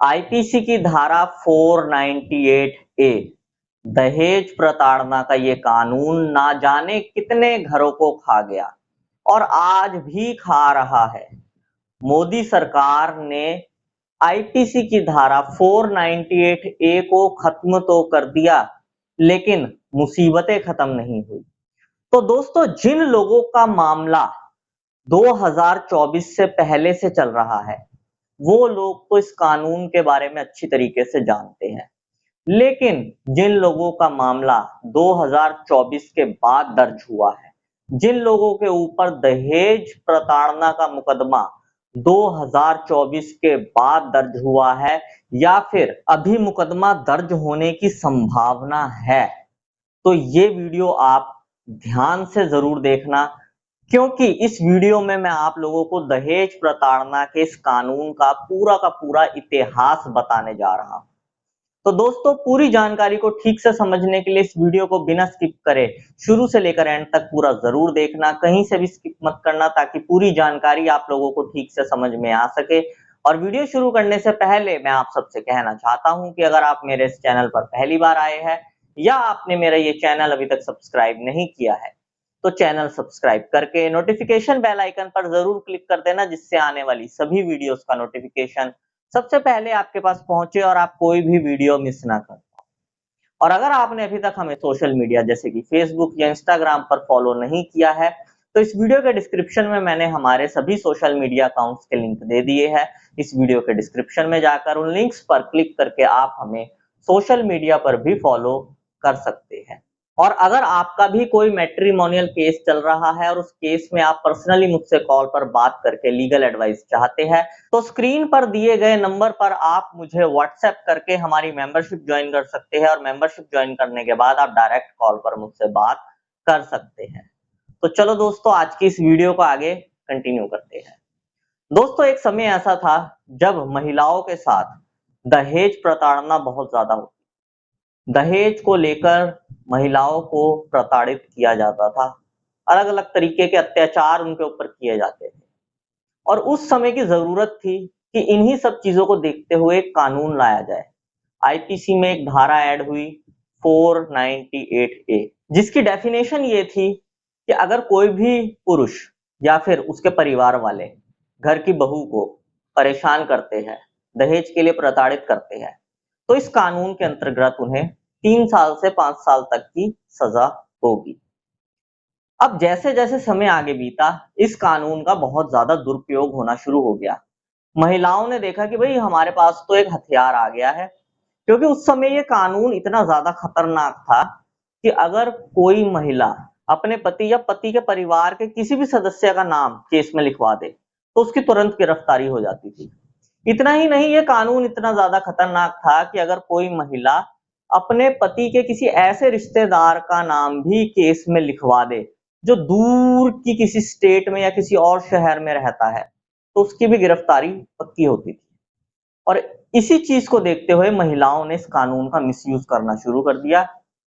IPC की धारा 498 ए दहेज प्रताड़ना का ये कानून ना जाने कितने घरों को खा गया और आज भी खा रहा है। मोदी सरकार ने आईपीसी की धारा 498 ए को खत्म तो कर दिया, लेकिन मुसीबतें खत्म नहीं हुई। तो दोस्तों, जिन लोगों का मामला 2024 से पहले से चल रहा है, वो लोग तो इस कानून के बारे में अच्छी तरीके से जानते हैं, लेकिन जिन लोगों का मामला 2024 के बाद दर्ज हुआ है, जिन लोगों के ऊपर दहेज प्रताड़ना का मुकदमा 2024 के बाद दर्ज हुआ है या फिर अभी मुकदमा दर्ज होने की संभावना है, तो ये वीडियो आप ध्यान से जरूर देखना, क्योंकि इस वीडियो में मैं आप लोगों को दहेज प्रताड़ना के इस कानून का पूरा इतिहास बताने जा रहा हूं। तो दोस्तों, पूरी जानकारी को ठीक से समझने के लिए इस वीडियो को बिना स्किप करे शुरू से लेकर एंड तक पूरा जरूर देखना, कहीं से भी स्किप मत करना, ताकि पूरी जानकारी आप लोगों को ठीक से समझ में आ सके। और वीडियो शुरू करने से पहले मैं आप सबसे कहना चाहता हूं कि अगर आप मेरे इस चैनल पर पहली बार आए हैं या आपने मेरा ये चैनल अभी तक सब्सक्राइब नहीं किया है, तो चैनल सब्सक्राइब करके नोटिफिकेशन बेल आइकन पर जरूर क्लिक कर देना, जिससे आने वाली सभी वीडियोस का नोटिफिकेशन सबसे पहले आपके पास पहुंचे और आप कोई भी वीडियो मिस ना कर। और अगर आपने अभी तक हमें सोशल मीडिया जैसे कि फेसबुक या इंस्टाग्राम पर फॉलो नहीं किया है, तो इस वीडियो के डिस्क्रिप्शन में मैंने हमारे सभी सोशल मीडिया अकाउंट्स के लिंक दे दिए हैं। इस वीडियो के डिस्क्रिप्शन में जाकर उन लिंक्स पर क्लिक करके आप हमें सोशल मीडिया पर भी फॉलो कर सकते हैं। और अगर आपका भी कोई मैट्रिमोनियल केस चल रहा है और उस केस में आप पर्सनली मुझसे कॉल पर बात करके लीगल एडवाइस चाहते हैं, तो स्क्रीन पर दिए गए नंबर पर आप मुझे व्हाट्सएप करके हमारी मेंबरशिप ज्वाइन कर सकते हैं, और मेंबरशिप ज्वाइन करने के बाद आप डायरेक्ट कॉल पर मुझसे बात कर सकते हैं। तो चलो दोस्तों, आज की इस वीडियो को आगे कंटिन्यू करते हैं। दोस्तों, एक समय ऐसा था जब महिलाओं के साथ दहेज प्रताड़ना बहुत ज्यादा होती, दहेज को लेकर महिलाओं को प्रताड़ित किया जाता था, अलग अलग तरीके के अत्याचार उनके ऊपर किए जाते थे। और उस समय की जरूरत थी कि इन्हीं सब चीजों को देखते हुए एक कानून लाया जाए। आईपीसी में एक धारा ऐड हुई 498 ए, जिसकी डेफिनेशन ये थी कि अगर कोई भी पुरुष या फिर उसके परिवार वाले घर की बहू को परेशान करते हैं, दहेज के लिए प्रताड़ित करते हैं, तो इस कानून के अंतर्गत उन्हें 3 साल से 5 साल तक की सजा होगी। अब जैसे जैसे समय आगे बीता, इस कानून का बहुत ज्यादा दुरुपयोग होना शुरू हो गया। महिलाओं ने देखा कि भाई हमारे पास तो एक हथियार आ गया है, क्योंकि उस समय ये कानून इतना ज्यादा खतरनाक था कि अगर कोई महिला अपने पति या पति के परिवार के किसी भी सदस्य का नाम केस में लिखवा दे, तो उसकी तुरंत गिरफ्तारी हो जाती थी। इतना ही नहीं, ये कानून इतना ज्यादा खतरनाक था कि अगर कोई महिला अपने पति के किसी ऐसे रिश्तेदार का नाम भी केस में लिखवा दे जो दूर की किसी स्टेट में या किसी और शहर में रहता है, तो उसकी भी गिरफ्तारी पक्की होती थी। और इसी चीज को देखते हुए महिलाओं ने इस कानून का मिसयूज करना शुरू कर दिया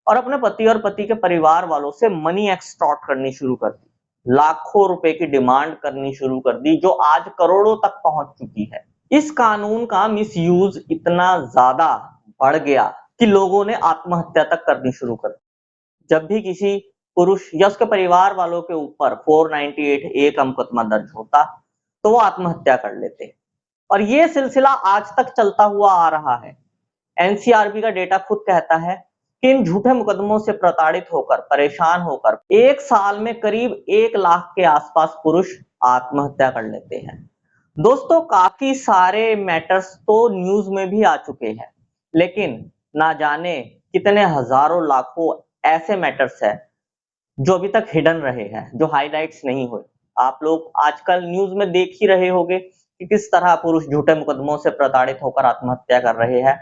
और अपने पति और पति के परिवार वालों से मनी एक्सटॉर्ट करनी शुरू कर दी, लाखों रुपए की डिमांड करनी शुरू कर दी, जो आज करोड़ों तक पहुंच चुकी है। इस कानून का मिसयूज इतना ज्यादा बढ़ गया कि लोगों ने आत्महत्या तक करनी शुरू कर दी। जब भी किसी पुरुष या उसके परिवार वालों के ऊपर 498 ए का मुकदमा दर्ज होता, तो वो आत्महत्या कर लेते। और ये सिलसिला आज तक चलता हुआ आ रहा है। एनसीआरबी का डेटा खुद कहता है कि इन झूठे मुकदमों से प्रताड़ित होकर, परेशान होकर एक साल में करीब 1 लाख के आसपास पुरुष आत्महत्या कर लेते हैं। दोस्तों, काफी सारे मैटर्स तो न्यूज में भी आ चुके हैं, लेकिन ना जाने कितने हजारों लाखों ऐसे मैटर्स हैं जो अभी तक हिडन रहे हैं, जो हाईलाइट्स नहीं हुए। आप लोग आजकल न्यूज में देख ही रहे होंगे कि किस तरह पुरुष झूठे मुकदमों से प्रताड़ित होकर आत्महत्या कर रहे हैं।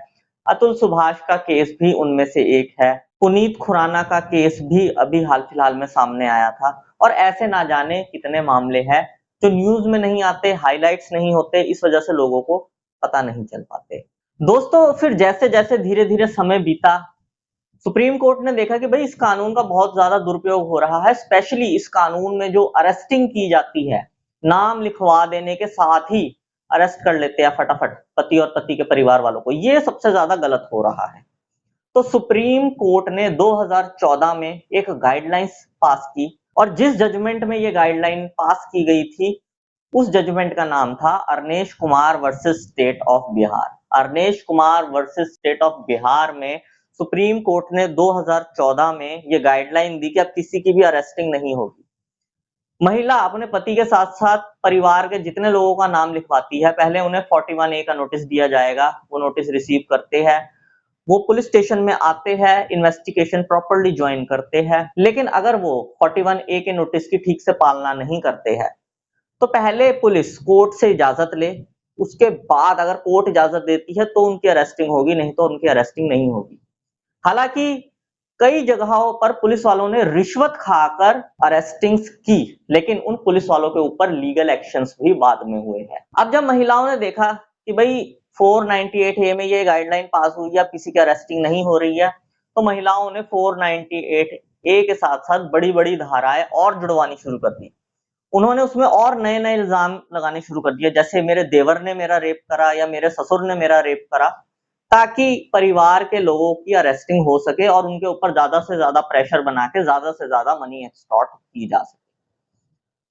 अतुल सुभाष का केस भी उनमें से एक है। पुनीत खुराना का केस भी अभी हाल फिलहाल में सामने आया था। और ऐसे ना जाने कितने मामले हैं जो न्यूज में नहीं आते, हाईलाइट्स नहीं होते, इस वजह से लोगों को पता नहीं चल पाते। दोस्तों, फिर जैसे जैसे धीरे धीरे समय बीता, सुप्रीम कोर्ट ने देखा कि भाई इस कानून का बहुत ज्यादा दुरुपयोग हो रहा है। स्पेशली इस कानून में जो अरेस्टिंग की जाती है, नाम लिखवा देने के साथ ही अरेस्ट कर लेते हैं फटाफट पति और पति के परिवार वालों को। ये सबसे ज्यादा गलत हो रहा है। तो सुप्रीम कोर्ट ने 2014 में एक गाइडलाइंस पास की और जिस जजमेंट में ये गाइडलाइन पास की गई थी उस जजमेंट का नाम था Arnesh Kumar versus state of Bihar. Arnesh Kumar versus state of Bihar में सुप्रीम कोर्ट ने 2014 में ये गाइडलाइन दी कि अब किसी की भी अरेस्टिंग नहीं होगी। महिला अपने पति के साथ साथ परिवार के जितने लोगों का नाम लिखवाती है, पहले उन्हें 41A का नोटिस दिया जाएगा। वो नोटिस रिसीव करते हैं, वो पुलिस स्टेशन में आते हैं, इन्वेस्टिगेशन प्रॉपर्ली ज्वाइन करते हैं। लेकिन अगर वो 41A के नोटिस की ठीक से पालना नहीं करते हैं तो पहले पुलिस कोर्ट से इजाजत ले, उसके बाद अगर कोर्ट इजाजत देती है तो उनकी अरेस्टिंग होगी, नहीं तो उनकी अरेस्टिंग नहीं होगी। हालांकि कई जगहों पर पुलिस वालों ने रिश्वत खाकर अरेस्टिंग्स की, लेकिन उन पुलिस वालों के ऊपर लीगल एक्शंस भी बाद में हुए हैं। अब जब महिलाओं ने देखा कि भाई 498A में ये गाइडलाइन पास हुई है, अब किसी की अरेस्टिंग नहीं हो रही है, तो महिलाओं ने 498A के साथ साथ बड़ी बड़ी धाराएं और जुड़वानी शुरू कर दी। उन्होंने उसमें और नए नए इल्जाम लगाने शुरू कर दिए, जैसे मेरे देवर ने मेरा रेप करा या मेरे ससुर ने मेरा रेप करा, ताकि परिवार के लोगों की अरेस्टिंग हो सके और उनके ऊपर ज्यादा से ज्यादा प्रेशर बना के ज्यादा से ज्यादा मनी एक्सटॉर्ट की जा सके।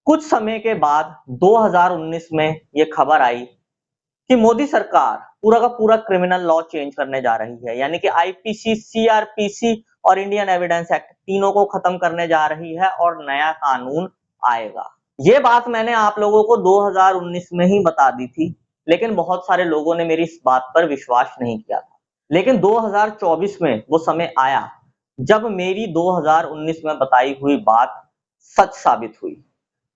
कुछ समय के बाद 2019 में ये खबर आई कि मोदी सरकार पूरा का पूरा क्रिमिनल लॉ चेंज करने जा रही है, यानी कि आईपीसी, सीआरपीसी और इंडियन एविडेंस एक्ट तीनों को खत्म करने जा रही है और नया कानून आएगा। ये बात मैंने आप लोगों को 2019 में ही बता दी थी, लेकिन बहुत सारे लोगों ने मेरी इस बात पर विश्वास नहीं किया था। लेकिन 2024 में वो समय आया जब मेरी 2019 में बताई हुई बात सच साबित हुई।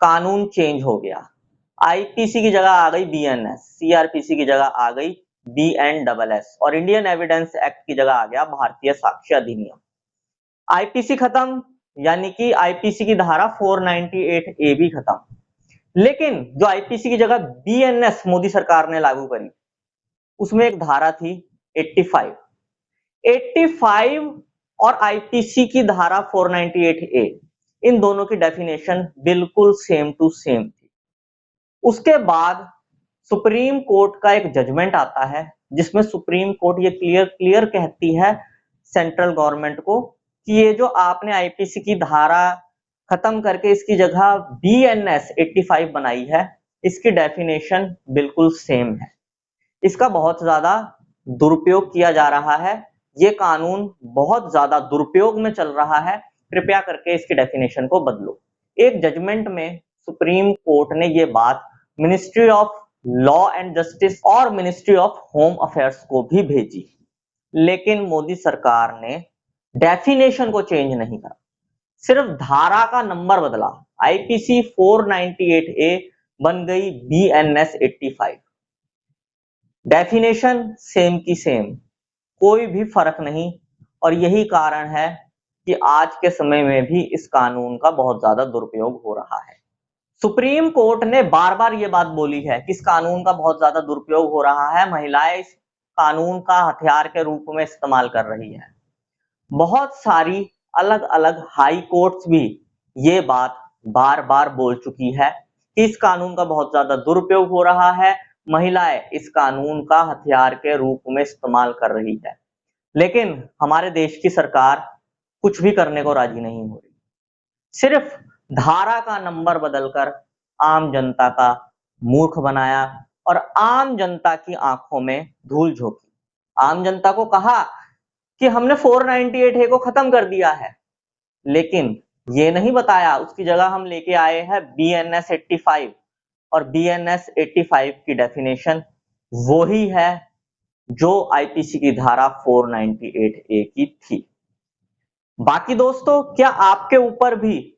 कानून चेंज हो गया। आईपीसी की जगह आ गई बीएनएस, सीआरपीसी की जगह आ गई बीएनडबलएस और इंडियन एविडेंस एक्ट की जगह आ गया भारतीय साक्ष्य अधिनियम। आईपीसी खत्म, यानी कि आईपीसी की धारा 498A भी खत्म। लेकिन जो आईपीसी की जगह बीएनएस मोदी सरकार ने लागू करी, उसमें एक धारा थी 85 और आईपीसी की धारा 498A, इन दोनों की डेफिनेशन बिल्कुल सेम टू सेम थी। उसके बाद सुप्रीम कोर्ट का एक जजमेंट आता है जिसमें सुप्रीम कोर्ट ये क्लियर कहती है सेंट्रल गवर्नमेंट को कि ये जो आपने आईपीसी की धारा खत्म करके इसकी जगह बीएनएस 85 बनाई है, इसकी डेफिनेशन बिल्कुल सेम है। इसका बहुत ज्यादा दुरुपयोग किया जा रहा है, ये कानून बहुत ज्यादा दुरुपयोग में चल रहा है, कृपया करके इसकी डेफिनेशन को बदलो। एक जजमेंट में सुप्रीम कोर्ट ने ये बात ministry of law and justice और मिनिस्ट्री ऑफ होम अफेयर्स को भी भेजी, लेकिन मोदी सरकार ने डेफिनेशन को चेंज नहीं करा, सिर्फ धारा का नंबर बदला। आईपीसी 498A बन गई बीएनएस 85। डेफिनेशन सेम की सेम, कोई भी फर्क नहीं। और यही कारण है कि आज के समय में भी इस कानून का बहुत ज्यादा दुरुपयोग हो रहा है। सुप्रीम कोर्ट ने बार बार ये बात बोली है कि इस कानून का बहुत ज्यादा दुरुपयोग हो रहा है, महिलाएं इस कानून का हथियार के रूप में इस्तेमाल कर रही है। बहुत सारी अलग अलग हाई कोर्ट्स भी ये बात बार बार बोल चुकी है कि इस कानून का बहुत ज्यादा दुरुपयोग हो रहा है, महिलाएं इस कानून का हथियार के रूप में इस्तेमाल कर रही है। लेकिन हमारे देश की सरकार कुछ भी करने को राजी नहीं हो रही, सिर्फ धारा का नंबर बदलकर आम जनता का मूर्ख बनाया और आम जनता की आंखों में धूल झोंकी। आम जनता को कहा कि हमने 498A को खत्म कर दिया है, लेकिन ये नहीं बताया उसकी जगह हम लेके आए हैं बीएनएस 85 और बीएनएस 85 की डेफिनेशन वही है जो आईपीसी की धारा 498A की थी। बाकी दोस्तों, क्या आपके ऊपर भी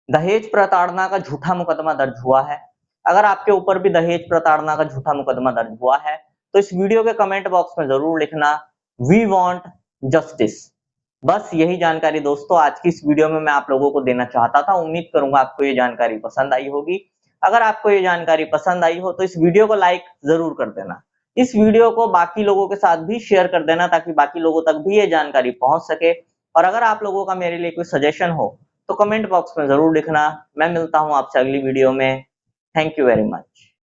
दहेज प्रताड़ना का झूठा मुकदमा दर्ज हुआ है? अगर आपके ऊपर भी दहेज प्रताड़ना का झूठा मुकदमा दर्ज हुआ है तो इस वीडियो के कमेंट बॉक्स में जरूर लिखना वी वांट जस्टिस। बस यही जानकारी दोस्तों आज की इस वीडियो में मैं आप लोगों को देना चाहता था। उम्मीद करूंगा आपको ये जानकारी पसंद आई होगी। अगर आपको ये जानकारी पसंद आई हो तो इस वीडियो को लाइक जरूर कर देना। इस वीडियो को बाकी लोगों के साथ भी शेयर कर देना ताकि बाकी लोगों तक भी ये जानकारी पहुंच सके। और अगर आप लोगों का मेरे लिए कोई सजेशन हो तो कमेंट बॉक्स में जरूर लिखना। मैं मिलता हूं आपसे अगली वीडियो में। Thank you very much.